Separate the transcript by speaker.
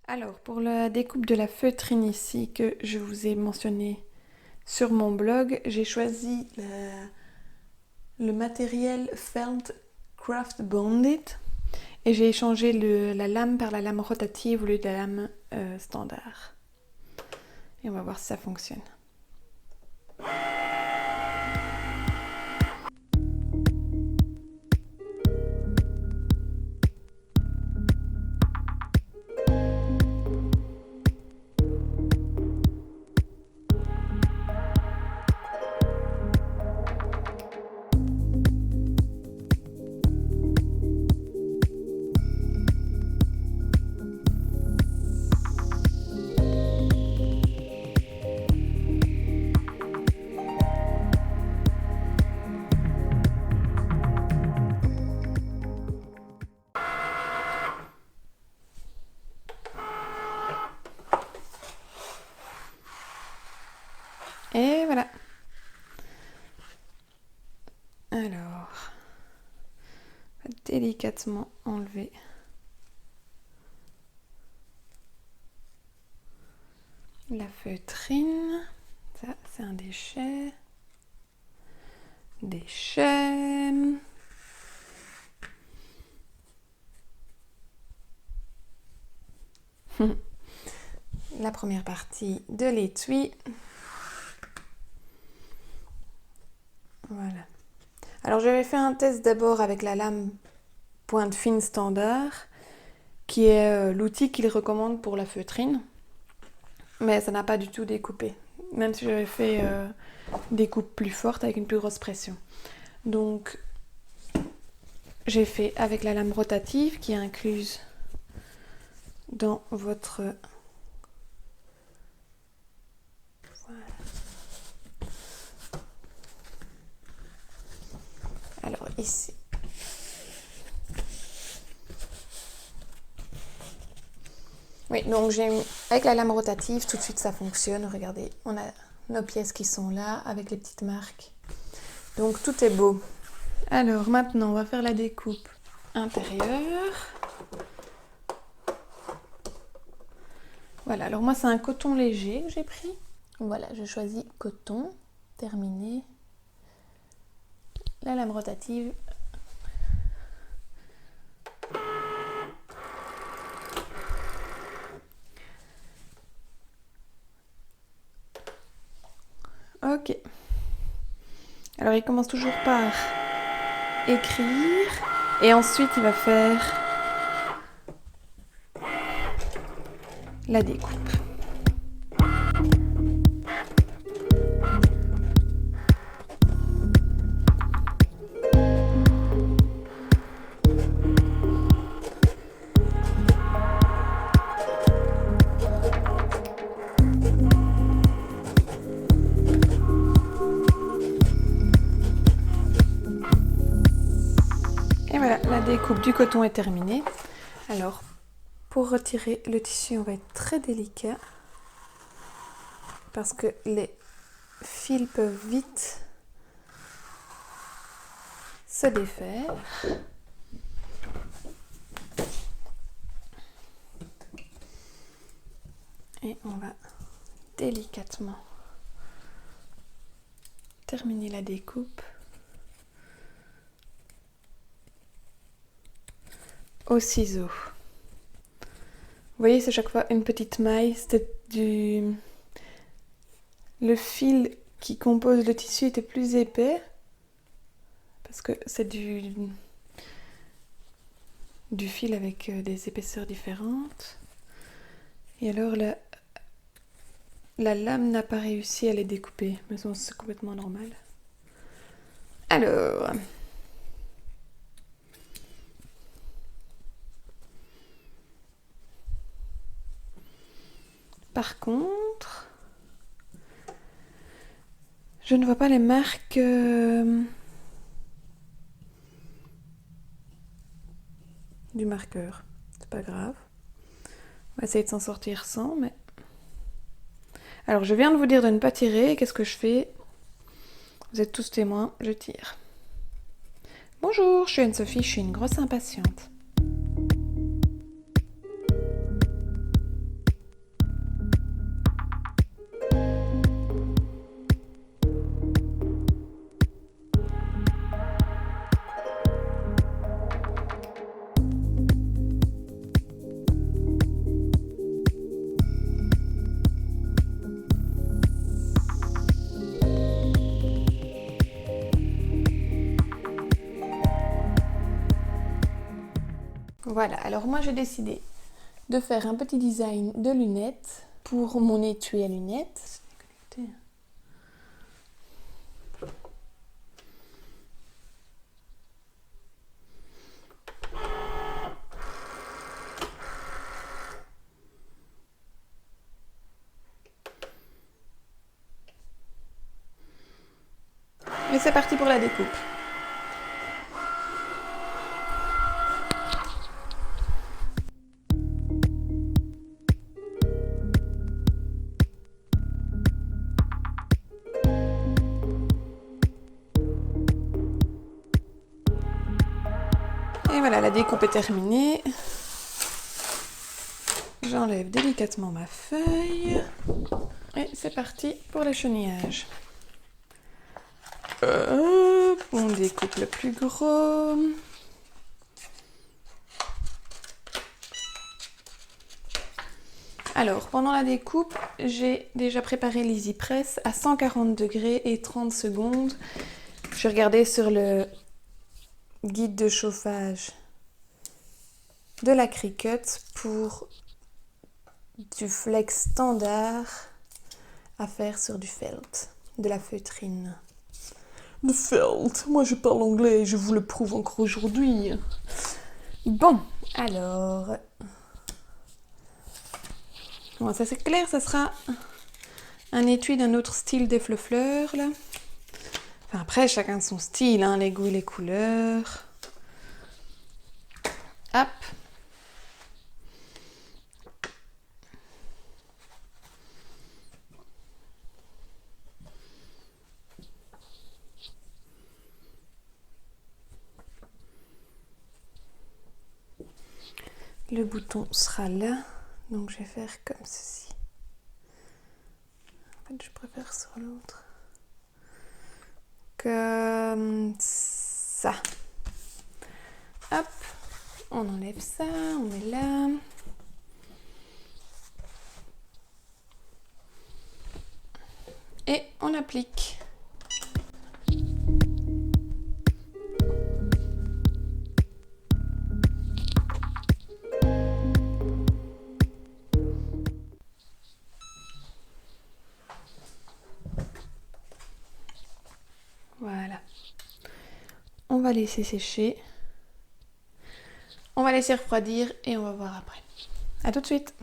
Speaker 1: Alors, pour la découpe de la feutrine ici que je vous ai mentionné sur mon blog, j'ai choisi le matériel Felt Craft Bonded et j'ai échangé la lame par la lame rotative au lieu de la lame standard. Et on va voir si ça fonctionne. Et voilà. Alors, on va délicatement enlever la feutrine. Ça, c'est un déchet. Déchet. La première partie de l'étui. Voilà. Alors j'avais fait un test d'abord avec la lame pointe fine standard, qui est l'outil qu'il recommande pour la feutrine, mais ça n'a pas du tout découpé, même si j'avais fait des coupes plus fortes avec une plus grosse pression. Donc j'ai fait avec la lame rotative qui est incluse dans votre... Voilà. Alors ici, oui, donc avec la lame rotative, tout de suite ça fonctionne. Regardez, on a nos pièces qui sont là avec les petites marques. Donc tout est beau. Alors maintenant, on va faire la découpe intérieure. Voilà, alors moi c'est un coton léger que j'ai pris. Voilà, je choisis coton, terminé. La lame rotative. Ok. Alors il commence toujours par écrire et ensuite il va faire la découpe. Et voilà, la découpe du coton est terminée. Alors, pour retirer le tissu, on va être très délicat parce que les fils peuvent vite se défaire. Et on va délicatement terminer la découpe au ciseau. Vous voyez, c'est chaque fois une petite maille. Le fil qui compose le tissu était plus épais parce que c'est du fil avec des épaisseurs différentes. Et alors la lame n'a pas réussi à les découper, mais c'est complètement normal. Alors, par contre, je ne vois pas les marques du marqueur. C'est pas grave. On va essayer de s'en sortir sans, mais... Alors, je viens de vous dire de ne pas tirer. Qu'est-ce que je fais? Vous êtes tous témoins, je tire. Bonjour, je suis Anne-Sophie, je suis une grosse impatiente. Voilà, alors moi j'ai décidé de faire un petit design de lunettes pour mon étui à lunettes. Et c'est parti pour la découpe. Et voilà, la découpe est terminée. J'enlève délicatement ma feuille. Et c'est parti pour le chenillage. On découpe le plus gros. Alors, pendant la découpe, j'ai déjà préparé l'Easy Press à 140 degrés et 30 secondes. Je regardais sur le guide de chauffage de la Cricut pour du flex standard à faire sur du felt, de la feutrine. Le felt, moi je parle anglais et je vous le prouve encore aujourd'hui. Bon, alors... Bon, ça c'est clair, ça sera un étui d'un autre style des fleurs là. Enfin, après, chacun son style, hein, les goûts et les couleurs. Hop. Le bouton sera là, donc je vais faire comme ceci. En fait, je préfère sur l'autre. Comme ça. Hop, on enlève ça, on met là. Et on applique. Voilà. On va laisser sécher. On va laisser refroidir et on va voir après. À tout de suite.